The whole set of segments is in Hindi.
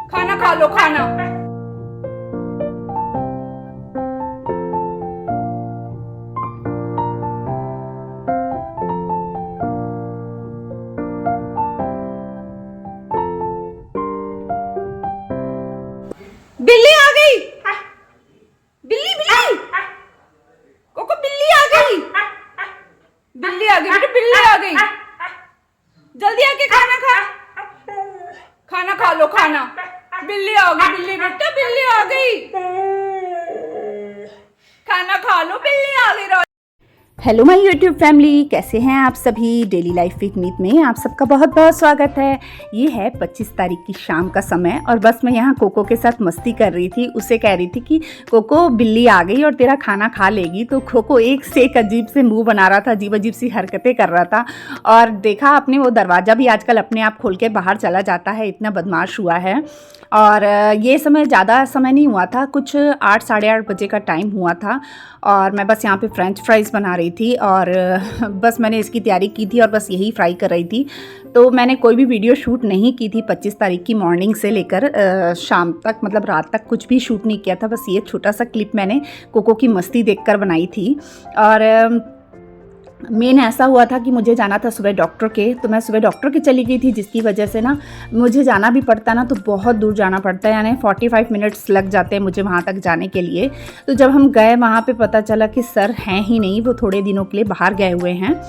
खाना खा लो खाना। बिल्ली आ गई। बिल्ली बिल्ली कोको बिल्ली आ गई। बिल्ली आ गई बेटा, बिल्ली आ गई। जल्दी आके खाना खा। खाना खा लो खाना। बिल्ली आ गई, बिल्ली बेटा बिल्ली आ गई। खाना खा लो, बिल्ली आ गई। हेलो माय यूट्यूब फैमिली, कैसे हैं आप सभी। डेली लाइफ विद मीत में आप सबका बहुत बहुत स्वागत है। ये है 25 तारीख की शाम का समय और बस मैं यहाँ कोको के साथ मस्ती कर रही थी। उसे कह रही थी कि कोको बिल्ली आ गई और तेरा खाना खा लेगी। तो कोको एक से एक अजीब से मुंह बना रहा था, अजीब अजीब सी हरकतें कर रहा था। और देखा आपने, वो दरवाज़ा भी आजकल अपने आप खोल के बाहर चला जाता है, इतना बदमाश हुआ है। और ये समय ज़्यादा समय नहीं हुआ था, कुछ 8 साढ़े 8 बजे का टाइम हुआ था। और मैं बस यहाँ पे फ्रेंच फ्राइज़ बना रही थी और बस मैंने इसकी तैयारी की थी और बस यही फ्राई कर रही थी। तो मैंने कोई भी वीडियो शूट नहीं की थी 25 तारीख की मॉर्निंग से लेकर शाम तक, मतलब रात तक कुछ भी शूट नहीं किया था। बस ये छोटा सा क्लिप मैंने कोको की मस्ती देखकर बनाई थी। और मेन ऐसा हुआ था कि मुझे जाना था सुबह डॉक्टर के, तो मैं सुबह डॉक्टर के चली गई थी, जिसकी वजह से ना मुझे जाना भी पड़ता ना तो बहुत दूर जाना पड़ता है, यानी 45 मिनट्स लग जाते हैं मुझे वहाँ तक जाने के लिए। तो जब हम गए वहाँ पे पता चला कि सर हैं ही नहीं, वो थोड़े दिनों के लिए बाहर गए हुए हैं।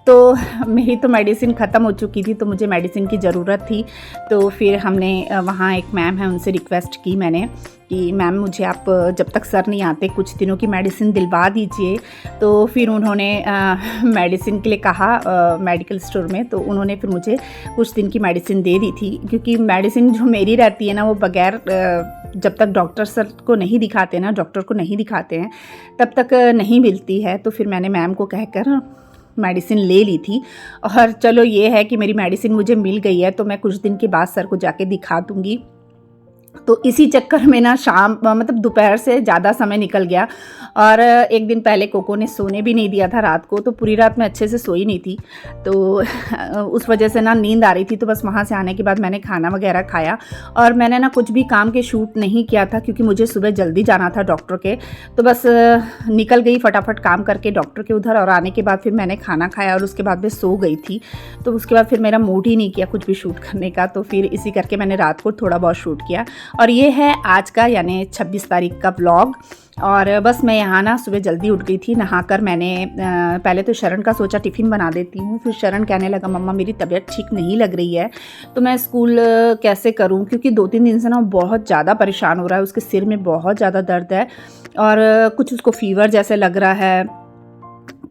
तो मेरी तो मेडिसिन ख़त्म हो चुकी थी, तो मुझे मेडिसिन की ज़रूरत थी। तो फिर हमने वहाँ एक मैम है, उनसे रिक्वेस्ट की मैंने कि मैम मुझे आप जब तक सर नहीं आते कुछ दिनों की मेडिसिन दिलवा दीजिए। तो फिर उन्होंने मेडिसिन के लिए कहा मेडिकल स्टोर में, तो उन्होंने फिर मुझे कुछ दिन की मेडिसिन दे दी थी। क्योंकि मेडिसिन जो मेरी रहती है ना, वो बगैर जब तक डॉक्टर सर को नहीं दिखाते ना, डॉक्टर को नहीं दिखाते हैं, तब तक नहीं मिलती है। तो फिर मैंने मैम को कहकर मेडिसिन ले ली थी। और चलो ये है कि मेरी मेडिसिन मुझे मिल गई है, तो मैं कुछ दिन के बाद सर को जाके दिखा दूँगी। तो इसी चक्कर में ना शाम मतलब दोपहर से ज़्यादा समय निकल गया। और एक दिन पहले कोको ने सोने भी नहीं दिया था रात को, तो पूरी रात मैं अच्छे से सोई नहीं थी। तो उस वजह से ना नींद आ रही थी। तो बस वहाँ से आने के बाद मैंने खाना वगैरह खाया और मैंने ना कुछ भी काम के शूट नहीं किया था, क्योंकि मुझे सुबह जल्दी जाना था डॉक्टर के। तो बस निकल गई फटाफट काम करके डॉक्टर के उधर, और आने के बाद फिर मैंने खाना खाया और उसके बाद मैं सो गई थी। तो उसके बाद फिर मेरा मूड ही नहीं किया कुछ भी शूट करने का। तो फिर इसी करके मैंने रात को थोड़ा बहुत शूट किया। और ये है आज का यानी 26 तारीख का व्लॉग। और बस मैं यहाँ ना सुबह जल्दी उठ गई थी, नहाकर मैंने पहले तो शरण का सोचा टिफ़िन बना देती हूँ। फिर शरण कहने लगा मम्मा मेरी तबीयत ठीक नहीं लग रही है, तो मैं स्कूल कैसे करूँ, क्योंकि 2-3 दिन से ना बहुत ज़्यादा परेशान हो रहा है, उसके सिर में बहुत ज़्यादा दर्द है और कुछ उसको फीवर जैसे लग रहा है।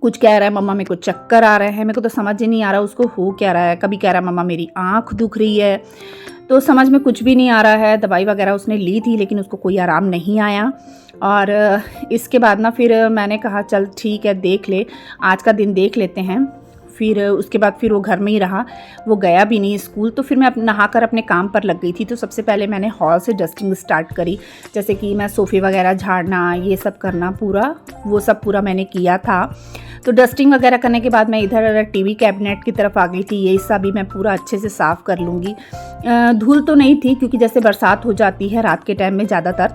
कुछ कह रहा है मम्मा मेरे को चक्कर आ रहे हैं, मेरे को तो समझ ही नहीं आ रहा उसको हो क्या रहा है। कभी कह रहा है मम्मा मेरी आँख दुख रही है, तो समझ में कुछ भी नहीं आ रहा है। दवाई वगैरह उसने ली थी लेकिन उसको कोई आराम नहीं आया। और इसके बाद ना फिर मैंने कहा चल ठीक है देख ले, आज का दिन देख लेते हैं। फिर उसके बाद फिर वो घर में ही रहा, वो गया भी नहीं स्कूल। तो फिर मैं नहाकर अपने काम पर लग गई थी। तो सबसे पहले मैंने हॉल से डस्टिंग स्टार्ट करी, जैसे कि मैं सोफ़े वगैरह झाड़ना, ये सब करना, पूरा वो सब पूरा मैंने किया था। तो डस्टिंग वगैरह करने के बाद मैं इधर टीवी कैबिनेट की तरफ आ गई थी। ये हिस्सा भी मैं पूरा अच्छे से साफ़ कर लूँगी। धूल तो नहीं थी, क्योंकि जैसे बरसात हो जाती है रात के टाइम में ज़्यादातर,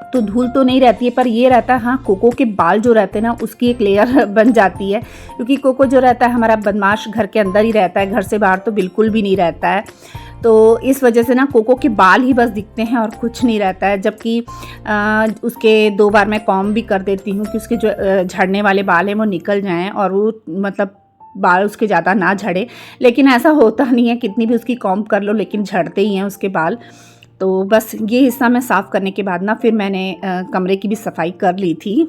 तो धूल तो नहीं रहती है, पर ये रहता है हाँ कोको के बाल जो रहते हैं ना उसकी एक लेयर बन जाती है। क्योंकि कोको जो रहता है हमारा बदमाश घर के अंदर ही रहता है, घर से बाहर तो बिल्कुल भी नहीं रहता है। तो इस वजह से ना कोको के बाल ही बस दिखते हैं और कुछ नहीं रहता है। जबकि उसके 2 बार मैं कॉम्ब भी कर देती हूँ कि उसके जो झड़ने वाले बाल हैं वो निकल जाएं और वो मतलब बाल उसके ज़्यादा ना झड़े। लेकिन ऐसा होता नहीं है, कितनी भी उसकी कॉम्ब कर लो लेकिन झड़ते ही हैं उसके बाल। तो बस ये हिस्सा मैं साफ़ करने के बाद ना फिर मैंने कमरे की भी सफाई कर ली थी।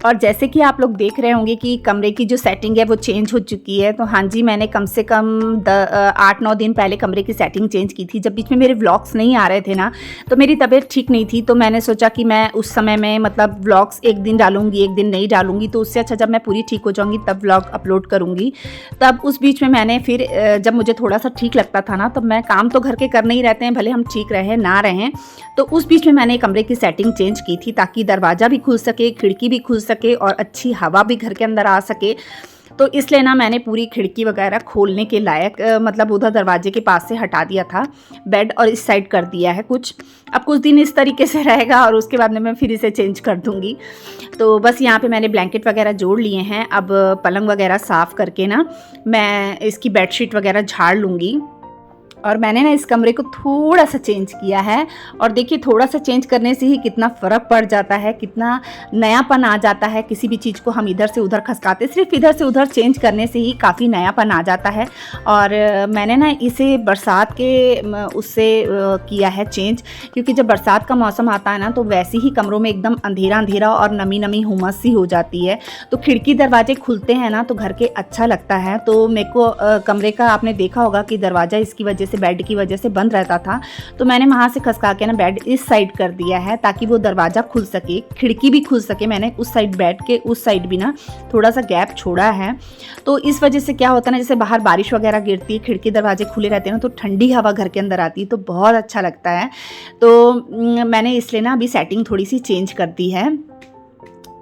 और जैसे कि आप लोग देख रहे होंगे कि कमरे की जो सेटिंग है वो चेंज हो चुकी है। तो हाँ जी, मैंने कम से कम 8-9 दिन पहले कमरे की सेटिंग चेंज की थी। जब बीच में मेरे व्लॉग्स नहीं आ रहे थे ना, तो मेरी तबीयत ठीक नहीं थी, तो मैंने सोचा कि मैं उस समय में मतलब व्लॉग्स एक दिन डालूंगी, एक दिन नहीं डालूंगी, तो उससे अच्छा जब मैं पूरी ठीक हो जाऊंगी तब व्लॉग अपलोड करूंगी। तब उस बीच में मैंने फिर जब मुझे थोड़ा सा ठीक लगता था ना, तब मैं काम तो घर के करने ही रहते हैं, भले हम ठीक रहें ना रहें, तो उस बीच में मैंने कमरे की सेटिंग चेंज की थी ताकि दरवाज़ा भी खुल सके, खिड़की भी खुल सके और अच्छी हवा भी घर के अंदर आ सके। तो इसलिए ना मैंने पूरी खिड़की वगैरह खोलने के लायक मतलब उधर दरवाजे के पास से हटा दिया था बेड और इस साइड कर दिया है कुछ। अब कुछ दिन इस तरीके से रहेगा और उसके बाद में मैं फिर इसे चेंज कर दूँगी। तो बस यहाँ पे मैंने ब्लैंकेट वगैरह जोड़ लिए हैं। अब पलंग वगैरह साफ़ करके ना मैं इसकी बेडशीट वगैरह झाड़ लूँगी। और मैंने ना इस कमरे को थोड़ा सा चेंज किया है और देखिए थोड़ा सा चेंज करने से ही कितना फ़र्क पड़ जाता है, कितना नयापन आ जाता है। किसी भी चीज़ को हम इधर से उधर खसकाते, सिर्फ इधर से उधर चेंज करने से ही काफ़ी नयापन आ जाता है। और मैंने ना इसे बरसात के उससे किया है चेंज, क्योंकि जब बरसात का मौसम आता है ना तो वैसे ही कमरों में एकदम अंधेरा अंधेरा और नमी नमी हुमस सी हो जाती है। तो खिड़की दरवाजे खुलते हैं ना तो घर के अच्छा लगता है। तो मेरे को कमरे का आपने देखा होगा कि दरवाज़ा इसकी वजह से, बेड की वजह से बंद रहता था, तो मैंने वहाँ से खसका के ना बेड इस साइड कर दिया है ताकि वो दरवाज़ा खुल सके, खिड़की भी खुल सके। मैंने उस साइड बेड के उस साइड भी ना थोड़ा सा गैप छोड़ा है। तो इस वजह से क्या होता है ना, जैसे बाहर बारिश वगैरह गिरती है, खिड़की दरवाजे खुले रहते हैं ना, तो ठंडी हवा घर के अंदर आती है, तो बहुत अच्छा लगता है। तो मैंने इसलिए ना अभी सेटिंग थोड़ी सी चेंज कर दी है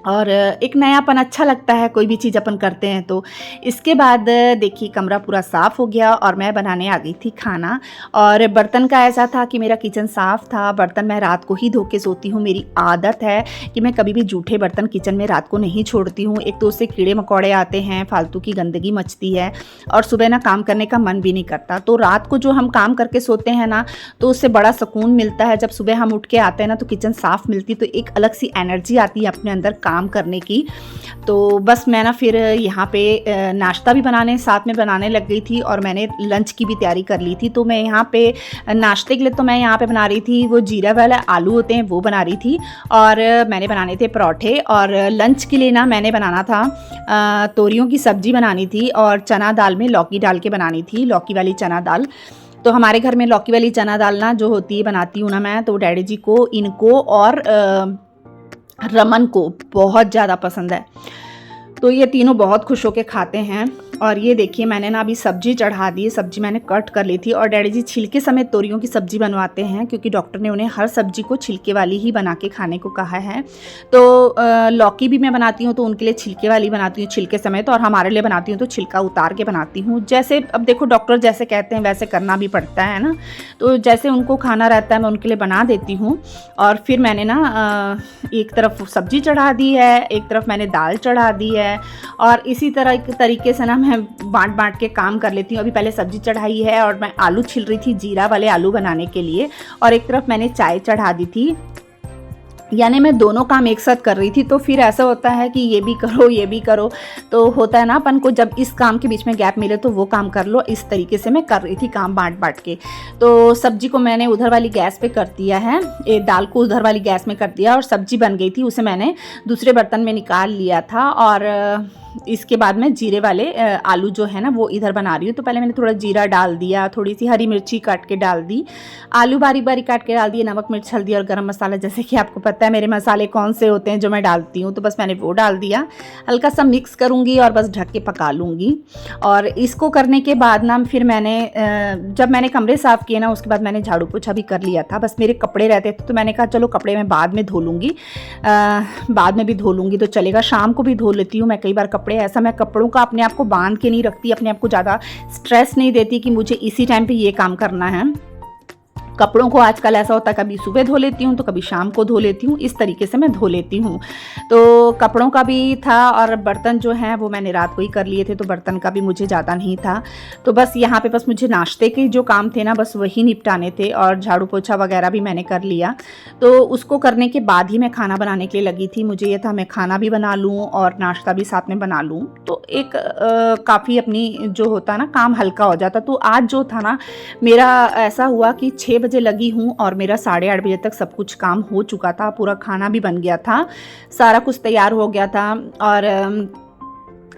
और एक नयापन अच्छा लगता है कोई भी चीज़ अपन करते हैं। तो इसके बाद देखिए कमरा पूरा साफ़ हो गया और मैं बनाने आ गई थी खाना। और बर्तन का ऐसा था कि मेरा किचन साफ़ था, बर्तन मैं रात को ही धो के सोती हूँ। मेरी आदत है कि मैं कभी भी जूठे बर्तन किचन में रात को नहीं छोड़ती हूँ। एक तो उससे कीड़े मकोड़े आते हैं, फालतू की गंदगी मचती है और सुबह ना काम करने का मन भी नहीं करता। तो रात को जो हम काम करके सोते हैं ना, तो उससे बड़ा सुकून मिलता है। जब सुबह हम उठ के आते हैं ना तो किचन साफ़ मिलती, तो एक अलग सी एनर्जी आती है अपने अंदर काम करने की। तो बस मैं ना फिर यहाँ पे नाश्ता भी बनाने साथ में बनाने लग गई थी और मैंने लंच की भी तैयारी कर ली थी। तो मैं यहाँ पे नाश्ते के लिए तो मैं यहाँ पे बना रही थी वो जीरा वाला आलू होते हैं वो बना रही थी, और मैंने बनाने थे पराठे। और लंच के लिए ना मैंने बनाना था तोरियों की सब्ज़ी बनानी थी और चना दाल में लौकी डाल के बनानी थी, लौकी वाली चना दाल। तो हमारे घर में लौकी वाली चना दाल ना जो होती है बनाती हूँ ना मैं, तो डैडी जी को, इनको और रमन को बहुत ज़्यादा पसंद है। तो ये तीनों बहुत खुश होकर खाते हैं। और ये देखिए मैंने ना अभी सब्जी चढ़ा दी, सब्जी मैंने कट कर ली थी। और डैडी जी छिलके समेत तोरियों की सब्जी बनवाते हैं क्योंकि डॉक्टर ने उन्हें हर सब्जी को छिलके वाली ही बना के खाने को कहा है। तो लौकी भी मैं बनाती हूँ तो उनके लिए छिलके वाली बनाती हूँ छिलके समेत, और हमारे लिए बनाती हूँ तो छिलका उतार के बनाती हूँ। जैसे अब देखो डॉक्टर जैसे कहते हैं वैसे करना भी पड़ता है ना, तो जैसे उनको खाना रहता है मैं उनके लिए बना देती हूँ। और फिर मैंने ना एक तरफ सब्जी चढ़ा दी है, एक तरफ मैंने दाल चढ़ा दी है, और इसी तरह तरीके से ना मैं बांट के काम कर लेती हूँ। अभी पहले सब्जी चढ़ाई है और मैं आलू छिल रही थी जीरा वाले आलू बनाने के लिए, और एक तरफ मैंने चाय चढ़ा दी थी, यानी मैं दोनों काम एक साथ कर रही थी। तो फिर ऐसा होता है कि ये भी करो ये भी करो, तो होता है ना अपन को जब इस काम के बीच में गैप मिले तो वो काम कर लो। इस तरीके से मैं कर रही थी काम बांट के। तो सब्जी को मैंने उधर वाली गैस पे कर दिया है, दाल को उधर वाली गैस में कर दिया और सब्जी बन गई थी, उसे मैंने दूसरे बर्तन में निकाल लिया था। और इसके बाद में जीरे वाले आलू जो है ना वो इधर बना रही हूँ। तो पहले मैंने थोड़ा जीरा डाल दिया, थोड़ी सी हरी मिर्ची काट के डाल दी, आलू बारीक बारीक काट के डाल दिए, नमक मिर्च हल्दी और गरम मसाला। जैसे कि आपको पता है मेरे मसाले कौन से होते हैं जो मैं डालती हूँ, तो बस मैंने वो डाल दिया। हल्का सा मिक्स करूँगी और बस ढक के पका लूँगी। और इसको करने के बाद ना फिर मैंने जब मैंने कमरे साफ़ किए ना उसके बाद मैंने झाड़ू पोछा भी कर लिया था। बस मेरे कपड़े रहते थे तो मैंने कहा चलो कपड़े मैं बाद में धो लूँगी, बाद में भी धो लूँगी तो चलेगा, शाम को भी धो लेती हूँ मैं कई बार कपड़े। ऐसा मैं कपड़ों का अपने आप को बांध के नहीं रखती, अपने आप को ज़्यादा स्ट्रेस नहीं देती कि मुझे इसी टाइम पे ये काम करना है। कपड़ों को आजकल ऐसा होता है कभी सुबह धो लेती हूँ तो कभी शाम को धो लेती हूँ, इस तरीके से मैं धो लेती हूँ। तो कपड़ों का भी था और बर्तन जो हैं वो मैंने रात को ही कर लिए थे, तो बर्तन का भी मुझे ज़्यादा नहीं था। तो बस यहाँ पे बस मुझे नाश्ते के जो काम थे ना बस वही निपटाने थे, और झाड़ू पोछा वगैरह भी मैंने कर लिया। तो उसको करने के बाद ही मैं खाना बनाने के लिए लगी थी। मुझे ये था मैं खाना भी बना लूँ और नाश्ता भी साथ में बना लूँ, तो एक काफ़ी अपनी जो होता है ना काम हल्का हो जाता। तो आज जो था ना मेरा ऐसा हुआ कि 6 बजे लगी हूँ और मेरा 8:30 बजे तक सब कुछ काम हो चुका था, पूरा खाना भी बन गया था, सारा कुछ तैयार हो गया था। और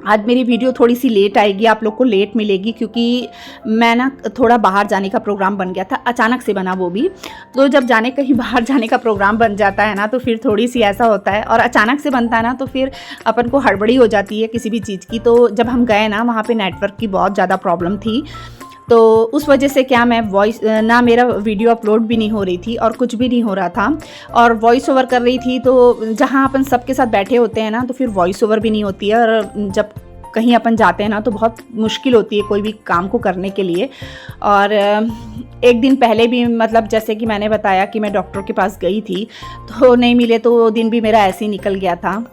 आज मेरी वीडियो थोड़ी सी लेट आएगी, आप लोग को लेट मिलेगी, क्योंकि मैं ना थोड़ा बाहर जाने का प्रोग्राम बन गया था, अचानक से बना वो भी। तो जब कहीं बाहर जाने का प्रोग्राम बन जाता है ना, तो फिर थोड़ी सी ऐसा होता है, और अचानक से बनता है ना, तो फिर अपन को हड़बड़ी हो जाती है किसी भी चीज़ की। तो जब हम गए ना, वहाँ पे नेटवर्क की बहुत ज़्यादा प्रॉब्लम थी, तो उस वजह से क्या मैं वॉइस ना, मेरा वीडियो अपलोड भी नहीं हो रही थी और कुछ भी नहीं हो रहा था, और वॉइस ओवर कर रही थी। तो जहाँ अपन सबके साथ बैठे होते हैं ना, तो फिर वॉइस ओवर भी नहीं होती है, और जब कहीं अपन जाते हैं ना, तो बहुत मुश्किल होती है कोई भी काम को करने के लिए। और एक दिन पहले भी, मतलब जैसे कि मैंने बताया कि मैं डॉक्टर के पास गई थी, तो नहीं मिले, तो वो दिन भी मेरा ऐसे ही निकल गया था।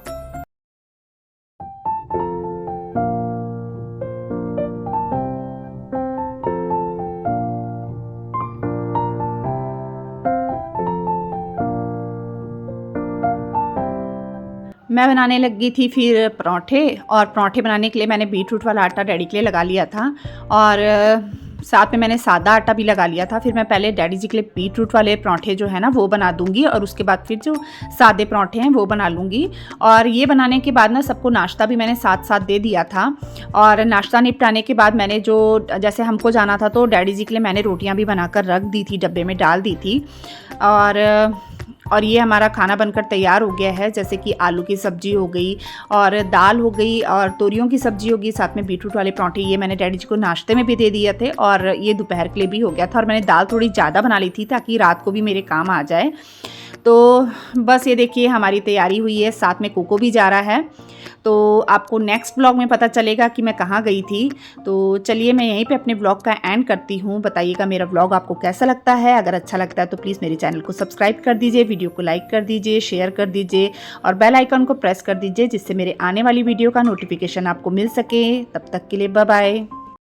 मैं बनाने लगी थी फिर पराठे, और पराठे बनाने के लिए मैंने बीटरूट वाला आटा डैडी के लिए लगा लिया था, और साथ में मैंने सादा आटा भी लगा लिया था। फिर मैं पहले डैडी जी के लिए बीटरूट वाले पराठे जो है ना, वो बना दूंगी, और उसके बाद फिर जो सादे पराठे हैं वो बना लूँगी। और ये बनाने के बाद ना, सबको नाश्ता भी मैंने साथ साथ दे दिया था। और नाश्ता निपटाने के बाद मैंने जो, जैसे हमको जाना था, तो डैडी जी के लिए मैंने रोटियाँ भी बनाकर रख दी थी, डब्बे में डाल दी थी। और ये हमारा खाना बनकर तैयार हो गया है, जैसे कि आलू की सब्ज़ी हो गई, और दाल हो गई, और तोरियों की सब्ज़ी होगी, साथ में बीटरूट वाले पराठे। ये मैंने डैडी जी को नाश्ते में भी दे दिए थे, और ये दोपहर के लिए भी हो गया था। और मैंने दाल थोड़ी ज़्यादा बना ली थी, ताकि रात को भी मेरे काम आ जाए। तो बस ये देखिए, हमारी तैयारी हुई है, साथ में कोको भी जा रहा है। तो आपको नेक्स्ट ब्लॉग में पता चलेगा कि मैं कहाँ गई थी। तो चलिए, मैं यहीं पे अपने ब्लॉग का एंड करती हूँ। बताइएगा मेरा ब्लॉग आपको कैसा लगता है। अगर अच्छा लगता है तो प्लीज़ मेरे चैनल को सब्सक्राइब कर दीजिए, वीडियो को लाइक कर दीजिए, शेयर कर दीजिए, और बेल आइकन को प्रेस कर दीजिए, जिससे मेरे आने वाली वीडियो का नोटिफिकेशन आपको मिल सके। तब तक के लिए बाय बाय।